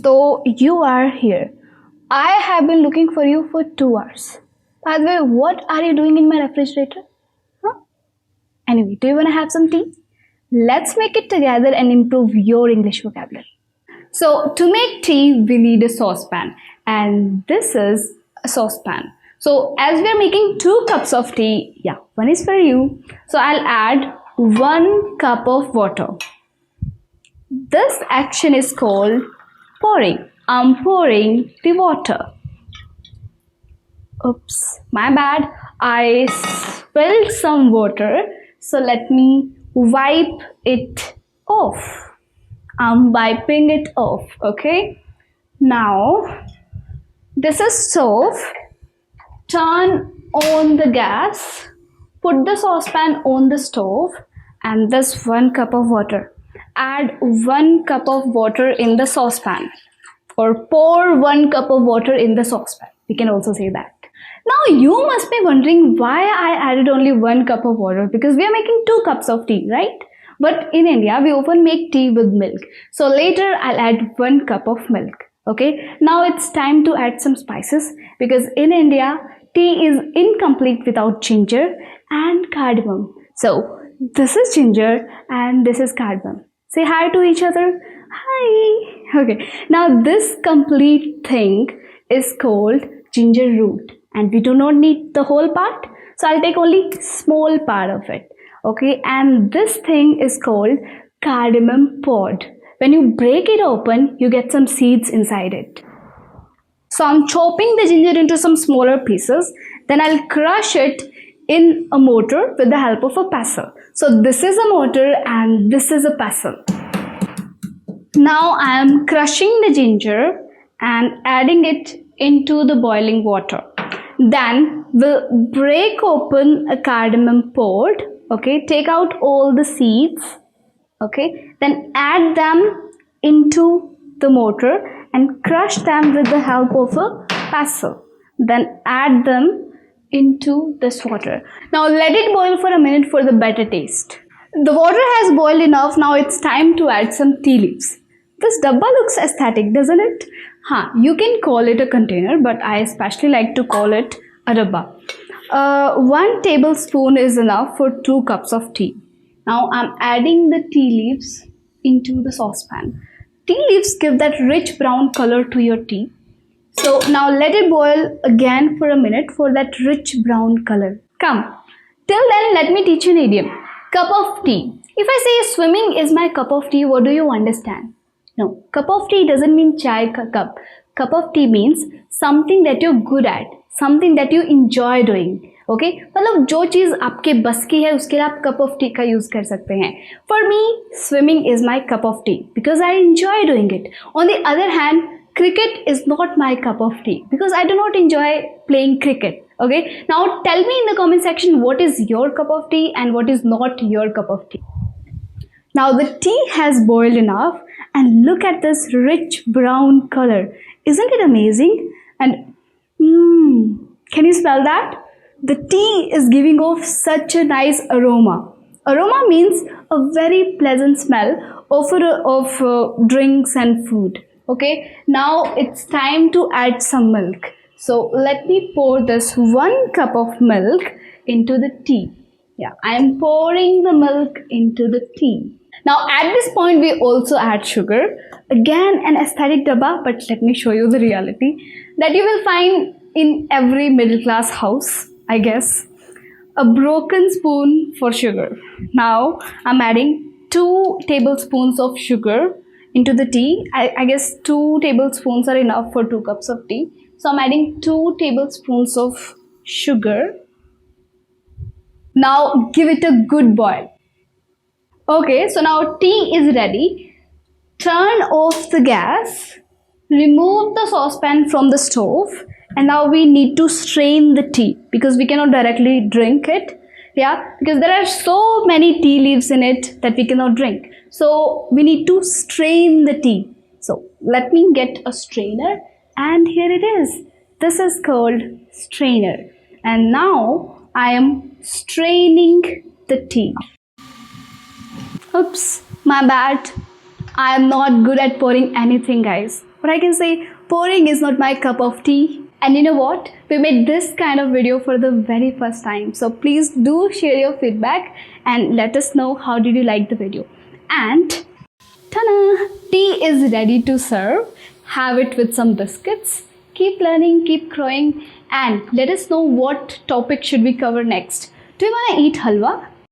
So you are here. I have been looking for you for 2 hours. By the way, what are you doing in my refrigerator? Huh? Anyway, do you want to have some tea? Let's make it together and improve your English vocabulary. So to make tea, we need a saucepan, and this is a saucepan. So as we are making 2 cups of tea, one is for you. So I'll add 1 cup of water. This action is called pouring. I'm pouring the water. Oops, my bad. I spilled some water. So let me wipe it off. I'm wiping it off, okay? Now, this is stove. Turn on the gas. Put the saucepan on the stove and this 1 cup of water. Add 1 cup of water in the saucepan, or pour 1 cup of water in the saucepan. We can also say that. Now you must be wondering why I added only 1 cup of water, because we are making 2 cups of tea, right? But in India, we often make tea with milk. So later I'll add 1 cup of milk. Okay, now it's time to add some spices, because in India, tea is incomplete without ginger and cardamom. So this is ginger and this is cardamom. Say hi to each other. Hi. Okay, now this complete thing is called ginger root, and we do not need the whole part. So I'll take only small part of it. Okay, and this thing is called cardamom pod. When you break it open, you get some seeds inside it. So I'm chopping the ginger into some smaller pieces. Then I'll crush it in a mortar with the help of a pestle. So this is a mortar and this is a pestle. Now I am crushing the ginger and adding it into the boiling water. Then we'll break open a cardamom pod. Okay, take out all the seeds. Okay, then add them into the mortar and crush them with the help of a pestle. Then add them into this water. Now let it boil for a minute for the better taste. The water has boiled enough. Now it's time to add some tea leaves. This dabba looks aesthetic, doesn't it? You can call it a container, but I especially like to call it a dabba. 1 tablespoon is enough for 2 cups of tea. Now I'm adding the tea leaves into the saucepan. Tea leaves give that rich brown color to your tea. So now let it boil again for a minute for that rich brown color. Come. Till then, let me teach you an idiom. Cup of tea. If I say swimming is my cup of tea, what do you understand? No, cup of tea doesn't mean chai cup. Cup of tea means something that you're good at, something that you enjoy doing. Okay, मतलब जो चीज़ आपके बस की है उसके लिए आप cup of tea का यूज़ कर सकते हैं. For me, swimming is my cup of tea because I enjoy doing it. On the other hand, cricket is not my cup of tea because I do not enjoy playing cricket. Okay, now tell me in the comment section what is your cup of tea and what is not your cup of tea. Now the tea has boiled enough and look at this rich brown color. Isn't it amazing? And can you smell that? The tea is giving off such a nice aroma. Aroma means a very pleasant smell of drinks and food. Okay, now it's time to add some milk. So let me pour this 1 cup of milk into the tea. I am pouring the milk into the tea. Now at this point we also add sugar. Again an aesthetic dabba, but let me show you the reality that you will find in every middle class house, I guess. A broken spoon for sugar. Now I'm adding 2 tablespoons of sugar into the tea. I guess 2 tablespoons are enough for 2 cups of tea. So I'm adding 2 tablespoons of sugar. Now give it a good boil. Okay, so now tea is ready. Turn off the gas. Remove the saucepan from the stove. And now we need to strain the tea because we cannot directly drink it. Because there are so many tea leaves in it that we cannot drink. So we need to strain the tea. So let me get a strainer, and here it is. This is called strainer. And now I am straining the tea. Oops, my bad. I am not good at pouring anything, guys. Or I can say pouring is not my cup of tea. And you know what? We made this kind of video for the very first time. So please do share your feedback and let us know how did you like the video. And ta-da! Tea is ready to serve. Have it with some biscuits. Keep learning, keep growing, and let us know what topic should we cover next. Do you want to eat halwa?